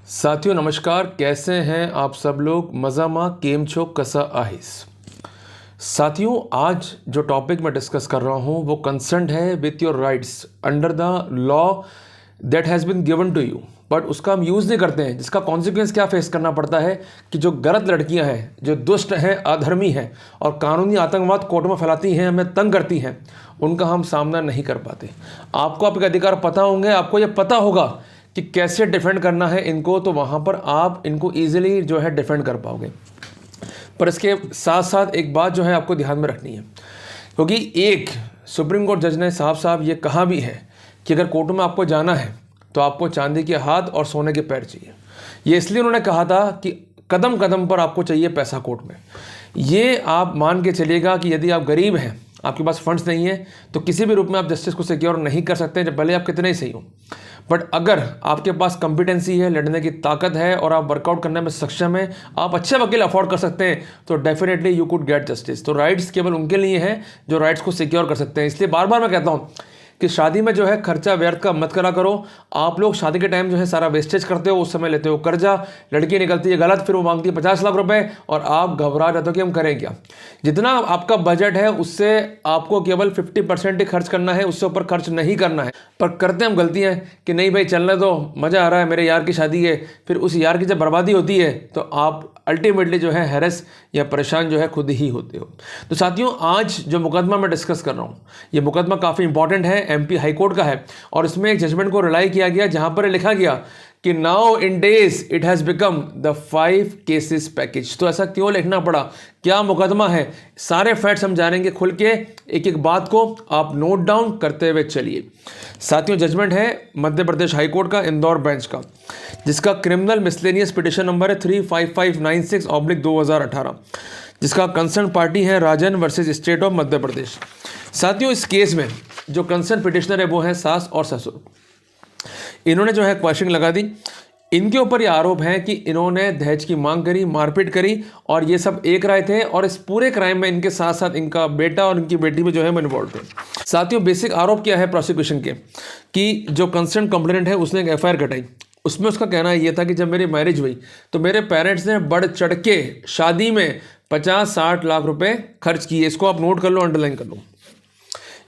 साथियों नमस्कार, कैसे हैं आप सब लोग। मज़ामा केम छो कसा आहिस। साथियों आज जो टॉपिक मैं डिस्कस कर रहा हूं वो कंसर्न है with your rights under the law that has been given to you, but उसका हम यूज़ नहीं करते हैं। जिसका कॉन्सिक्वेंस क्या फेस करना पड़ता है कि जो गलत लड़कियां हैं, जो दुष्ट हैं, अधर्मी हैं और कानूनी आतंकवाद कोर्ट में फैलाती हैं, हमें तंग करती हैं, उनका हम सामना नहीं कर पाते। आपको आपके अधिकार पता होंगे, आपको ये पता होगा कि कैसे डिफेंड करना है इनको, तो वहाँ पर आप इनको ईजिली जो है डिफेंड कर पाओगे। पर इसके साथ साथ एक बात जो है आपको ध्यान में रखनी है, क्योंकि एक सुप्रीम कोर्ट जज ने साफ साफ ये कहा भी है कि अगर कोर्ट में आपको जाना है तो आपको चांदी के हाथ और सोने के पैर चाहिए। ये इसलिए उन्होंने कहा था कि कदम कदम पर आपको चाहिए पैसा कोर्ट में। ये आप मान के चलिएगा कि यदि आप गरीब हैं, आपके पास फंड्स नहीं है, तो किसी भी रूप में आप जस्टिस को सिक्योर नहीं कर सकते, जब भले आप कितने ही सही हो। बट अगर आपके पास कॉम्पिटेंसी है, लड़ने की ताकत है और आप वर्कआउट करने में सक्षम है, आप अच्छे वकील अफोर्ड कर सकते हैं, तो definitely you could get justice. तो राइट्स केवल उनके लिए हैं जो राइट्स को सिक्योर कर सकते हैं। इसलिए बार बार मैं कहता हूँ कि शादी में जो है खर्चा व्यर्थ का मत करा करो। आप लोग शादी के टाइम जो है सारा वेस्टेज करते हो, उस समय लेते हो कर्जा, लड़की निकलती है गलत, फिर वो मांगती है 50 लाख रुपए और आप घबरा जाते हो कि हम करें क्या। जितना आपका बजट है उससे आपको केवल 50% ही खर्च करना है, उससे ऊपर खर्च नहीं करना है। पर करते हम गलतियां कि नहीं भाई चलने दो, मज़ा आ रहा है, मेरे यार की शादी है। फिर उस यार की जब बर्बादी होती है तो आप अल्टीमेटली जो है हैरेस या परेशान जो है खुद ही होते हो। तो साथियों आज जो मुकदमा मैं डिस्कस कर रहा हूँ, ये मुकदमा काफ़ी इंपॉर्टेंट है, एमपी हाई कोर्ट का है। और इसमें एक जजमेंट को रिलाई किया गया जहां पर लिखा गया कि now in days it has become the 5 cases package. तो ऐसा क्यों लिखना पड़ा, क्या मुकदमा है, सारे फैक्ट्स हम जानेंगे खुल के। एक एक बात को आप नोट डाउन करते हुए चलिए। साथियों जजमेंट है मध्य प्रदेश हाई कोर्ट का, इंदौर बेंच का, जिसका क्रिमिनल मिसलेनियस पिटिशन नंबर है 35596/2018, जिसका कंसर्न पार्टी है राजन वर्सेस स्टेट ऑफ मध्य प्रदेश। साथियों इस केस में जो कंसर्न पिटिशनर है वो है सास और ससुर। इन्होंने जो है क्वेश्चन लगा दी। इनके ऊपर ये आरोप है कि इन्होंने दहेज की मांग करी, मारपीट करी और ये सब एक राय थे। और इस पूरे क्राइम में इनके साथ साथ इनका बेटा और इनकी बेटी भी जो है वो इन्वॉल्व थे। साथियों बेसिक आरोप क्या है प्रोसिक्यूशन के, कि जो कंसर्न कंप्लेनेंट है उसने एक एफआईआर कटाई। उसमें उसका कहना ये था कि जब मेरी मैरिज हुई तो मेरे पेरेंट्स ने बढ़ चढ़ के शादी में 50-60 लाख रुपए खर्च किए। इसको आप नोट कर लो, अंडरलाइन कर लो।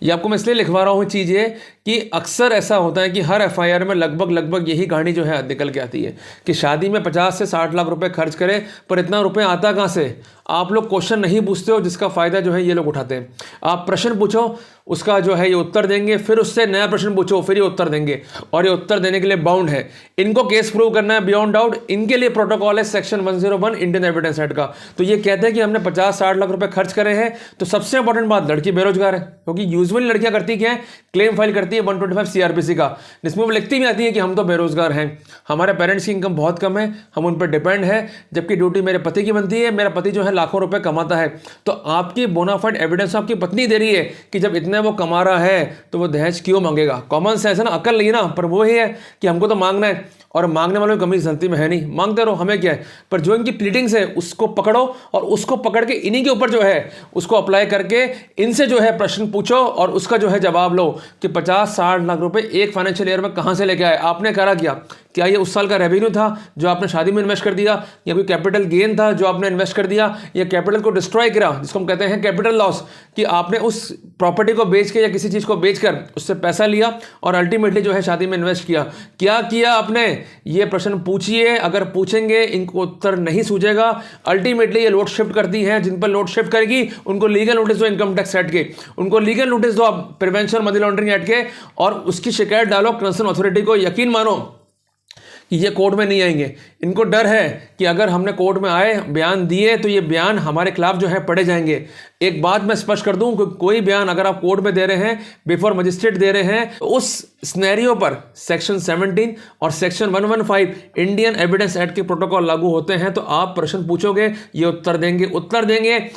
ये आपको मैं इसलिए लिखवा रहा हूँ चीज़ ये कि अक्सर ऐसा होता है कि हर एफआईआर में लगभग यही कहानी जो है निकल के आती है कि शादी में 50 से 60 लाख रुपए खर्च करें, पर इतना रुपए आता कहाँ से। आप लोग क्वेश्चन नहीं पूछते हो, जिसका फ़ायदा जो है ये लोग उठाते हैं। आप प्रश्न पूछो, उसका जो है ये उत्तर देंगे, फिर उससे नया प्रश्न पूछो, फिर ये उत्तर देंगे, और ये उत्तर देने के लिए बाउंड है। इनको केस प्रूव करना है बियॉन्ड डाउट। इनके लिए प्रोटोकॉल है सेक्शन 101 इंडियन एविडेंस एक्ट का। तो ये कहते हैं कि हमने 50-60 लाख रुपए खर्च करे हैं। तो सबसे इंपॉर्टेंट बात, लड़की बेरोजगार है, क्योंकि यूजुअली लड़कियां करती क्या है, क्लेम फाइल करती है 125 सीआरपीसी का, जिसमें वो लिखती भी आती है कि हम तो बेरोजगार हैं, हमारे पेरेंट्स की इनकम बहुत कम है, हम उन पर डिपेंड है, जबकि ड्यूटी मेरे पति की बनती है, मेरा पति जो है लाखों रुपए कमाता है। तो आपकी बोनाफाइड एविडेंस आपकी पत्नी दे रही है कि जब इतने वो कमा रहा है तो वो दहेज क्यों मांगेगा। कॉमन सेंस है ना, अकल नहीं ना, पर वो ही है कि हमको तो मांगना है और मांगने वालों की कमी जनती में है नहीं, मांगते रहो, हमें क्या है। पर जो इनकी प्लीडिंग्स है उसको पकड़ो और उसको पकड़ के इन्हीं के ऊपर जो है उसको अप्लाई करके इनसे जो है प्रश्न पूछो और उसका जो है जवाब लो कि 50-60 लाख रुपए एक फाइनेंशियल ईयर में कहां से लेके आए, आपने करा क्या ये उस साल का रेवेन्यू था जो आपने शादी में इन्वेस्ट कर दिया, या कोई कैपिटल गेन था जो आपने इन्वेस्ट कर दिया, या कैपिटल को डिस्ट्रॉय करा जिसको हम कहते हैं कैपिटल लॉस, कि आपने उस प्रॉपर्टी को बेच के या किसी चीज़ को बेचकर उससे पैसा लिया और अल्टीमेटली जो है शादी में इन्वेस्ट किया। क्या किया आपने, ये प्रश्न पूछिए। अगर पूछेंगे, इनको उत्तर नहीं सूझेगा, अल्टीमेटली ये लोड शिफ्ट करती हैं। जिन पर लोड शिफ्ट करेगी उनको लीगल नोटिस दो इनकम टैक्स एक्ट के, उनको लीगल नोटिस दो आप प्रिवेंशन मनी लॉन्ड्रिंग एक्ट के, और उसकी शिकायत डालो कंसर्न अथॉरिटी को। यकीन मानो कि ये कोर्ट में नहीं आएंगे। इनको डर है कि अगर हमने कोर्ट में आए, बयान दिए, तो ये बयान हमारे खिलाफ जो है पढ़े जाएंगे। एक बात मैं स्पष्ट कर दूं कि कोई बयान अगर आप कोर्ट में दे रहे हैं, बिफोर मजिस्ट्रेट दे रहे हैं, तो उस स्नैरियो पर सेक्शन 17 और सेक्शन 115 इंडियन एविडेंस एक्ट के प्रोटोकॉल लागू होते हैं। तो आप प्रश्न पूछोगे, ये उत्तर देंगे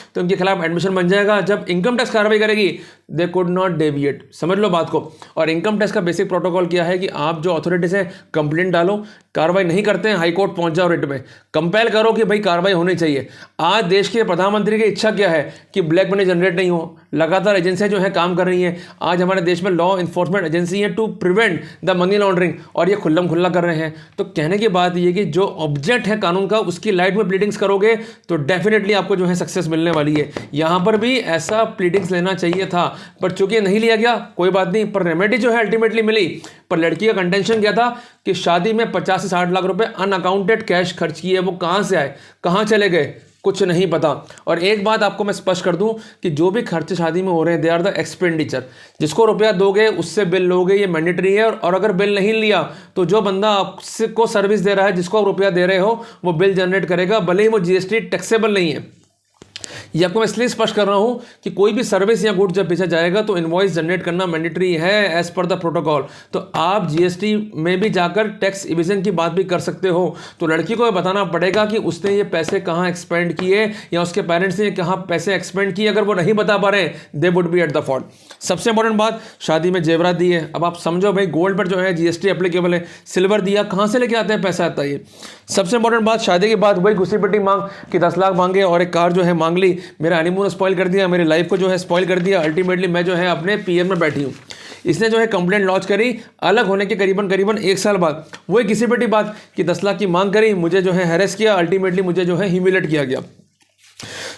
तो इनके खिलाफ एडमिशन बन जाएगा। जब इनकम टैक्स कार्रवाई करेगी, दे कुड नॉट डेविएट। समझ लो बात को। और इनकम टैक्स का बेसिक प्रोटोकॉल क्या है कि आप जो अथॉरिटीज हैं कंप्लेंट डालो, कार्रवाई नहीं करते हैं हाई कोर्ट पहुंच जाओ रिट में, कंपेल करो कि भाई कार्रवाई होनी चाहिए। आज देश के प्रधानमंत्री की इच्छा क्या है कि ब्लैक मनी जनरेट नहीं हो। लगातार एजेंसियां जो है काम कर रही हैं। आज हमारे देश में लॉ इन्फोर्समेंट एजेंसी है to prevent the money laundering, और ये खुल्लम खुल्ला कर रहे हैं। तो कहने की बात ये कि जो ऑब्जेक्ट है कानून का उसकी लाइट में प्लीडिंग्स करोगे तो डेफिनेटली आपको जो है सक्सेस मिलने वाली है। यहाँ पर भी ऐसा प्लीडिंग्स लेना चाहिए था, पर चूंकि नहीं लिया गया कोई बात नहीं, पर रेमेडी जो है अल्टीमेटली मिली। पर लड़की का कंटेंशन क्या था कि शादी में 50 से 60 लाख रुपए अनअकाउंटेड कैश खर्च किए, वो कहाँ से आए, कहाँ चले गए, कुछ नहीं पता। और एक बात आपको मैं स्पष्ट कर दूं कि जो भी खर्चे शादी में हो रहे हैं दे आर द एक्सपेंडिचर। जिसको रुपया दोगे उससे बिल लोगे, ये मैंडेटरी है। और अगर बिल नहीं लिया तो जो बंदा आपको सर्विस दे रहा है, जिसको आप रुपया दे रहे हो, वो बिल जनरेट करेगा, भले ही वो जीएसटी टैक्सेबल नहीं है। ये आपको मैं इसलिए स्पष्ट कर रहा हूं कि कोई भी सर्विस या गुड जब बेचा जाएगा तो इनवॉइस जनरेट करना मैंडेटरी है एज पर द प्रोटोकॉल। तो आप जीएसटी में भी जाकर टैक्स इविजन की बात भी कर सकते हो। तो लड़की को बताना पड़ेगा कि उसने ये पैसे कहाँ एक्सपेंड किए या उसके पेरेंट्स ने कहाँ पैसे एक्सपेंड किए। अगर वो नहीं बता पा रहे हैं they would be at the fault. सबसे इंपॉर्टेंट बात, शादी में जेवरात दी है। अब आप समझो भाई, गोल्ड पर जो है जीएसटी एप्लीकेबल है, सिल्वर दिया, कहाँ से लेके आते हैं पैसा आता है ये। सबसे इंपॉर्टेंट बात, शादी के बाद वही घुसी पिटी मांग कि 10 लाख मांगे और एक कार जो है मांग ली। मेरा हनीमून स्पॉइल कर दिया, मेरी लाइफ को जो है स्पॉइल कर दिया। अल्टीमेटली मैं जो है अपने पीएम में बैठी हूँ। इसने जो है कंप्लेंट लॉन्च करी अलग होने के करीबन 1 साल बाद। वही घिसी पिटी बात कि 10 लाख की मांग करी, मुझे जो है हैरेस किया, अल्टीमेटली मुझे जो है ह्यूमिलेट किया गया।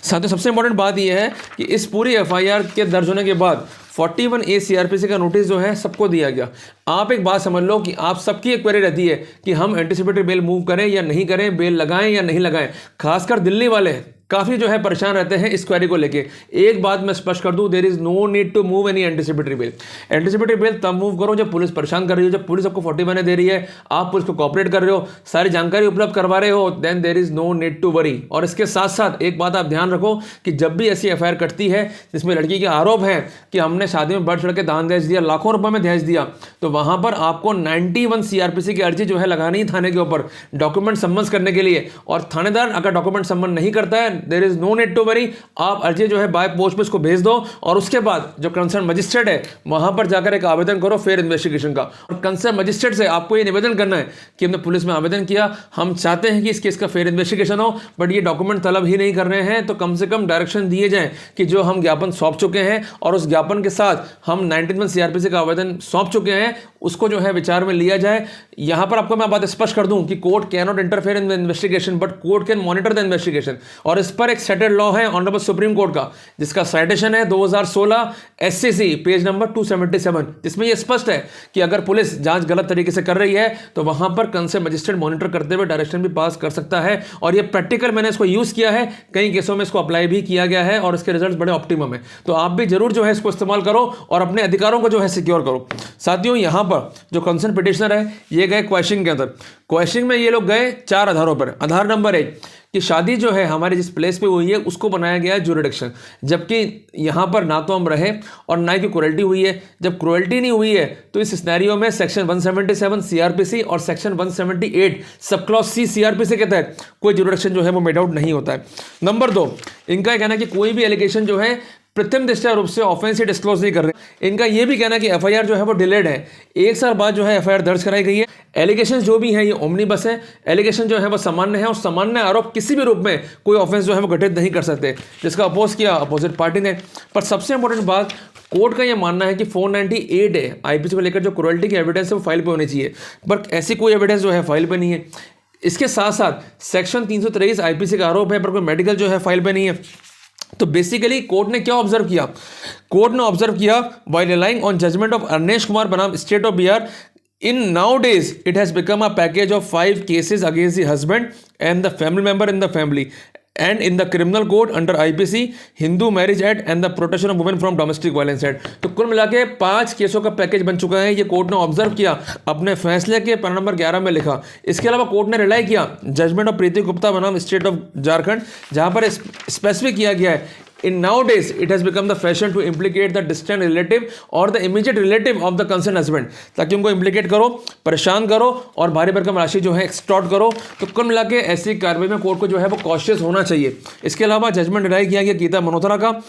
साथियों सबसे इंपॉर्टेंट बात यह है कि इस पूरी एफआईआर के दर्ज होने के बाद 41A सीआरपीसी का नोटिस जो है सबको दिया गया। आप एक बात समझ लो कि आप सबकी एक क्वेरी रहती है कि हम एंटीसिपेटरी बेल मूव करें या नहीं करें, बेल लगाएं या नहीं लगाएं। खासकर दिल्ली वाले काफ़ी जो है परेशान रहते हैं इस क्वेरी को लेके। एक बात मैं स्पष्ट कर दूं, there is no need to move any anticipatory bail. Anticipatory bail तब मूव करो जब पुलिस परेशान कर रही हो, जब पुलिस आपको 41A दे रही है, आप पुलिस को कॉपरेट कर रहे हो, सारी जानकारी उपलब्ध करवा रहे हो, then there is no need to worry. और इसके साथ साथ एक बात आप ध्यान रखो कि जब भी ऐसी एफआईआर कटती है जिसमें लड़की के आरोप है कि हमने शादी में बढ़ चढ़ के दान दहेज दिया, लाखों रुपए में दहेज दिया, तो वहां पर आपको 91 सीआरपीसी की अर्जी जो है लगानी है थाने के ऊपर डॉक्यूमेंट सम्मन करने के लिए। और थानेदार अगर डॉक्यूमेंट सम्मन नहीं करता है, there is no need to worry. आप अर्जी जो है बाय पोस्ट पे उसको भेज दो और उसके बाद जो कंसर्न मजिस्ट्रेट है वहां पर जाकर एक आवेदन करो फेयर इन्वेस्टिगेशन का। और कंसर्न मजिस्ट्रेट से आपको ये निवेदन करना है कि हमने पुलिस में आवेदन किया, हम चाहते हैं कि इस केस का फेयर इन्वेस्टिगेशन हो, बट ये डॉक्यूमेंट तलब ही नहीं कर रहे हैं, तो कम से कम डायरेक्शन दिए जाए कि जो हम ज्ञापन सौंप चुके हैं और उस ज्ञापन के साथ हम 91 सीआरपीसी का आवेदन सौंप चुके हैं, उसको जो है विचार में लिया जाए। यहां पर आपको मैं बात स्पष्ट कर दूं कि court can not interfere in the investigation but court can monitor the investigation. और इस पर एक सेटेड लॉ है ऑनरेबल सुप्रीम कोर्ट का, जिसका साइटेशन है 2016 एससीसी पेज नंबर 277, जिसमें यह स्पष्ट है कि अगर पुलिस जांच गलत तरीके से कर रही है तो वहां पर कंसर्न मजिस्ट्रेट मॉनिटर करते हुए डायरेक्शन भी पास कर सकता है। और ये प्रैक्टिकल मैंने इसको यूज किया है, कई केसों में इसको अप्लाई भी किया गया है और इसके रिजल्ट बड़े ऑप्टिमम है। तो आप भी जरूर जो है इसको इस्तेमाल करो और अपने अधिकारों को जो है सिक्योर करो। साथियों यहां पर जो कंसर्न पिटिशनर है ये गए क्वेश्चन के अंदर। क्वेश्चन में ये लोग गए 4 आधारों पर। आधार नंबर 1 कि शादी जो है हमारे जिस प्लेस पे हुई है उसको बनाया गया है ज्यूरिडिक्शन, जबकि यहाँ पर ना तो हम रहे और ना ही क्रुएल्टी हुई है। जब क्रुएल्टी नहीं हुई है तो इस सिनेरियो में सेक्शन 177 सीआरपीसी और section 178 sub clause C CrPC के तहत कोई ज्यूरिडिक्शन जो है वो मेड आउट नहीं होता है। नंबर 2 इनका कहना है कि कोई भी एलिगेशन जो है प्रथम दृष्टया रूप से ऑफेंस से डिस्क्लोज नहीं कर रहे। इनका यह भी कहना है कि एफआईआर जो है वो डिलेड है, 1 साल बाद जो है एफआईआर दर्ज कराई गई है। एलिगेशन जो भी है ये ओमनीबस है, एलिगेशन जो है वो सामान्य है और सामान्य आरोप किसी भी रूप में कोई ऑफेंस जो है वो घटित नहीं कर सकते, जिसका अपोज किया अपोजिट पार्टी ने। पर सबसे इंपॉर्टेंट बात, कोर्ट का यह मानना है कि 498 है आईपीसी को लेकर जो क्रुएल्टी की एविडेंस है वो फाइल पे होनी चाहिए, बट ऐसी कोई एविडेंस जो है फाइल पे नहीं है। इसके साथ साथ सेक्शन 323 आईपीसी का आरोप है पर कोई मेडिकल जो है फाइल पे नहीं है। तो बेसिकली कोर्ट ने क्या ऑब्जर्व किया? कोर्ट ने ऑब्जर्व किया while relying on judgment of Arnesh Kumar बनाम state of Bihar, in nowadays it has become a package of 5 cases against the husband and the family member in the family and in the criminal code under IPC, Hindu Marriage Act and the Protection of Women from Domestic Violence Act। तो कुल मिला के 5 केसों का package बन चुका है, ये कोर्ट ने ऑब्जर्व किया, अपने फैसले के पैरा नंबर 11 में लिखा। इसके अलावा कोर्ट ने रिलाई किया जजमेंट ऑफ प्रीति गुप्ता बनाम स्टेट ऑफ झारखंड, जहां पर स्पेसिफिक किया गया है In nowadays, it has become the fashion to implicate the distant relative or the immediate relative of the concerned husband, ताकि उनको implicate करो, परेशान करो और भारी भरकम राशि जो है एक्सटॉर्ट करो। तो कुल मिला के ऐसी कार्रवाई में कोर्ट को जो है वो कॉशियस होना चाहिए। इसके अलावा जजमेंट डिराई किया गया गीता मल्होत्रा का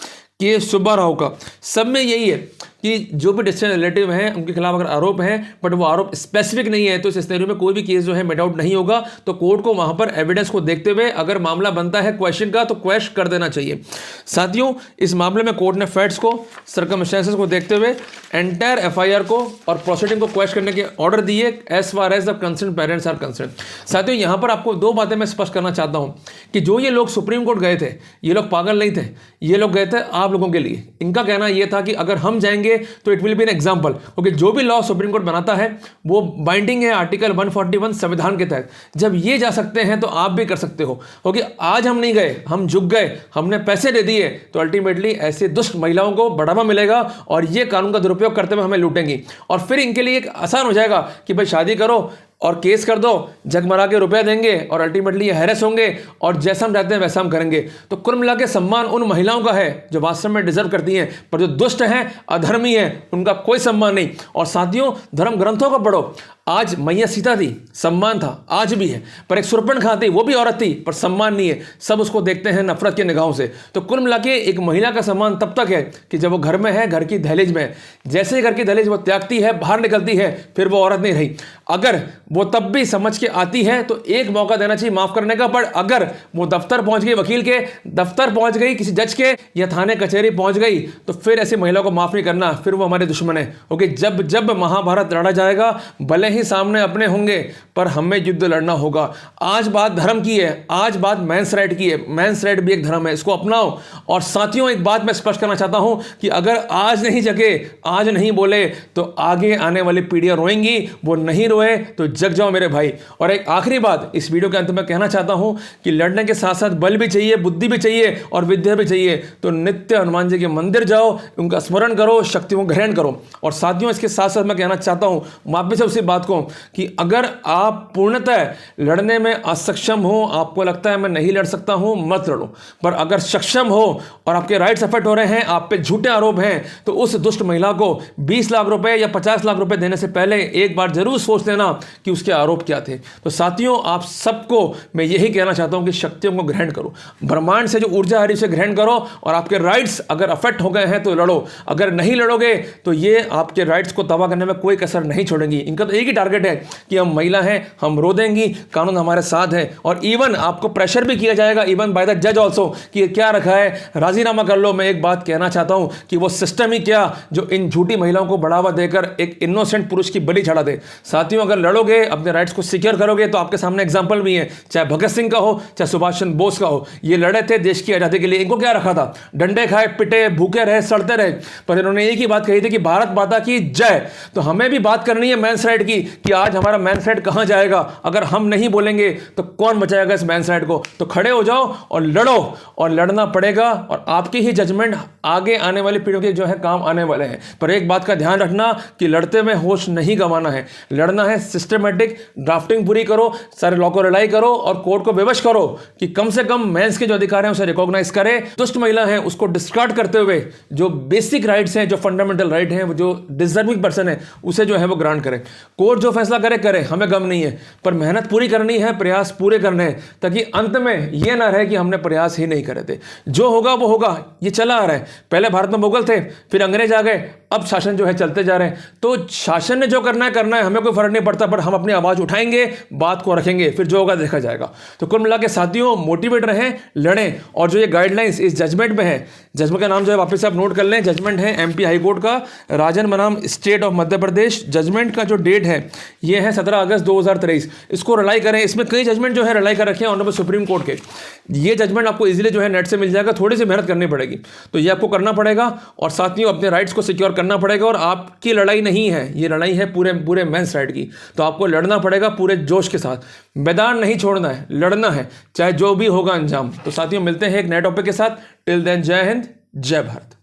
के सुब्बा राव का, सब में यही है कि जो भी डिस्टेंस रिलेटिव हैं उनके खिलाफ अगर आरोप है बट वो आरोप स्पेसिफिक नहीं है तो इस सिनेरियो में कोई भी केस जो है मेड आउट नहीं होगा। तो कोर्ट को वहां पर एविडेंस को देखते हुए अगर मामला बनता है क्वेश्चन का तो क्वेश्चन कर देना चाहिए। साथियों, इस मामले में कोर्ट ने फैक्ट्स को, सर्कमस्टेंसेस को देखते हुए एंटायर एफआईआर को और प्रोसीडिंग को क्वेश्चन करने के ऑर्डर दिए as far as the concern parents are concern. साथियों, यहां पर आपको दो बातें मैं स्पष्ट करना चाहता हूं कि जो ये लोग सुप्रीम कोर्ट गए थे, ये लोग पागल नहीं थे, ये लोग गए थे आप लोगों के लिए। इनका कहना यह था कि अगर हम जाएंगे तो it will be an example, क्योंकि जो भी लॉ सुप्रीम कोर्ट बनाता है वो बाइंडिंग है आर्टिकल 141 संविधान के तहत। जब ये जा सकते हैं तो आप भी कर सकते हो, क्योंकि आज हम नहीं गए, हम झुक गए, हमने पैसे दे दिए तो अल्टीमेटली ऐसे दुष्ट महिलाओं को बढ़ावा मिलेगा और ये कानून का दुरुपयोग करते हुए हमें लूटेंगी। और फिर इनके लिए एक आसान हो जाएगा कि भाई शादी करो और केस कर दो, जगमरा के रुपया देंगे और अल्टीमेटली ये हैरेस होंगे और जैसा हम चाहते हैं वैसा हम करेंगे। तो कुल मिला के सम्मान उन महिलाओं का है जो वास्तव में डिजर्व करती हैं, पर जो दुष्ट हैं, अधर्मी हैं, उनका कोई सम्मान नहीं। और साथियों, धर्म ग्रंथों को पढ़ो। आज मैया सीता थी, सम्मान था, आज भी है, पर एक सुरपणखा थी, वो भी औरत थी पर सम्मान नहीं है। सब उसको देखते हैं नफरत की निगाहों से। तो कुल मिला के एक महिला का सम्मान तब तक है कि जब वो घर में है, घर की दहलीज में है। जैसे ही घर की दहलीज वो त्यागती है, बाहर निकलती है, फिर वो औरत नहीं रही। अगर वो तब भी समझ के आती है तो एक मौका देना चाहिए माफ करने का। पर अगर वो दफ्तर पहुंच गई, वकील के दफ्तर पहुंच गई, किसी जज के या थाने कचहरी पहुंच गई, तो फिर ऐसी महिला को माफ नहीं करना, फिर वो हमारे दुश्मन है। क्योंकि जब जब महाभारत लड़ा जाएगा, भले ही सामने अपने होंगे पर हमें युद्ध लड़ना होगा। आज बात धर्म की है, आज बात मेंस राइट की है। मेंस राइट भी एक धर्म है, इसको अपनाओ। और साथियों, एक बात मैं स्पष्ट करना चाहता हूं कि अगर आज नहीं जगे, आज नहीं बोले तो आगे आने वाली पीढ़ियां रोएंगी। वो नहीं रोए तो जग जाओ मेरे भाई। और एक आखिरी बात इस वीडियो के अंत में कहना चाहता हूं कि लड़ने के साथ साथ बल भी चाहिए, बुद्धि भी चाहिए और विद्या भी चाहिए। तो नित्य हनुमान जी के मंदिर जाओ, उनका स्मरण करो, शक्तियों को ग्रहण करो। और साथियों, इसके साथ साथ मैं कहना चाहता हूं वापिस से उसी बात को कि अगर आप पूर्णतः लड़ने में असक्षम हो, आपको लगता है मैं नहीं लड़ सकता हूं, मत लड़ो। पर अगर सक्षम हो और आपके राइट्स अफेक्ट हो रहे हैं, आप पे झूठे आरोप हैं, तो उस दुष्ट महिला को 20 लाख रुपए या 50 लाख रुपए देने से पहले एक बार जरूर सोच लेना कि उसके आरोप क्या थे। तो साथियों, आप सबको मैं यही कहना चाहता हूं कि शक्तियों को ग्रहण करो, ब्रह्मांड से जो ऊर्जा आ रही है उसे ग्रहण करो। और आपके राइट्स अगर अफेक्ट हो गए हैं तो लड़ो, अगर नहीं लड़ोगे तो ये आपके राइट्स को तबाह करने में कोई कसर नहीं छोड़ेंगी। इनका तो एक ही टारगेट है कि हम महिला हैं, हम रो देंगी, कानून हमारे साथ है। और इवन आपको प्रेशर भी किया जाएगा, इवन बाय द जज ऑल्सो, कि क्या रखा है, राजीनामा कर लो। मैं एक बात कहना चाहता हूं कि वो सिस्टम ही क्या जो इन झूठी महिलाओं को बढ़ावा देकर एक इनोसेंट पुरुष की बलि चढ़ा दे। साथियों, अगर लड़ोगे, अपने राइट्स को सिक्योर करोगे, तो आपके सामने एग्जाम्पल भी है, चाहे भगत सिंह का हो, चाहे सुभाष चंद्र बोस का हो। ये लड़े थे देश की आजादी के लिए। इनको क्या रखा था, डंडे खाए, पिटे, भूखे रहे, सड़ते रहे, पर इन्होंने एक ही बात कही थी कि भारत माता की जय। तो हमें भी बात करनी है मेंस राइट की कि आज हमारा मेंस राइट कहां जाएगा। अगर हम नहीं बोलेंगे तो कौन बचाएगा इस मेंस राइट को। तो खड़े हो जाओ और लड़ो, और लड़ना पड़ेगा। और आपकी ही जजमेंट आगे आने वाली पीढ़ियों के जो है काम आने वाले हैं। पर एक बात का ध्यान रखना कि लड़ते में होश नहीं गंवाना है, लड़ना है सिस्टमेटिक। ड्राफ्टिंग पूरी करो, सारे लॉ को रिलाई करो और कोर्ट को विवश करो कि कम से कम मेंस के जो अधिकार हैं उसे रिकॉग्नाइज करे। दुष्ट महिला है उसको डिस्कार्ड करते हुए जो बेसिक राइट्स हैं, जो फंडामेंटल राइट हैं, जो डिजर्विंग पर्सन है उसे जो है वो ग्रांट करे। कोर्ट जो फैसला करे करे, हमें गम नहीं है, पर मेहनत पूरी करनी है, प्रयास पूरे करने हैं, ताकि अंत में यह ना रहे कि हमने प्रयास ही नहीं करे थे। जो होगा वो होगा, ये चला आ रहा है। पहले भारत में मुगल थे, फिर अंग्रेज आ गए, अब शासन जो है चलते जा रहे हैं। तो शासन ने जो करना है, हमें कोई फर्क नहीं पड़ता, पर हम अपनी आवाज उठाएंगे, बात को रखेंगे, फिर जो होगा देखा जाएगा। तो कुल मिला के साथियों, मोटिवेट रहें, लड़ें। और जो ये गाइडलाइंस इस जजमेंट में है, जजमेंट का नाम जो है वापस से आप नोट कर लें, जजमेंट है एमपी हाई कोर्ट का, राजन बनाम state of Madhya Pradesh. Judgment का जो डेट है ये है 17 अगस्त 2023। इसको रिलाई करें, इसमें कई जजमेंट जो है रिलाई कर रखे हैं ऑनरेबल सुप्रीम कोर्ट के। ये जजमेंट आपको इजीली जो है नेट से मिल जाएगा, थोड़ी सी मेहनत करनी पड़ेगी, तो ये आपको करना पड़ेगा। और साथियों, अपने राइट्स को सिक्योर करना पड़ेगा। और आपकी लड़ाई नहीं है, ये लड़ाई है पूरे मेंस राइट की। तो आपको लड़ना पड़ेगा पूरे जोश के साथ, मैदान नहीं छोड़ना है, लड़ना है, चाहे जो भी होगा अंजाम। तो साथियों, मिलते हैं एक नए टॉपिक के साथ। टिल देन, जय हिंद, जय भारत।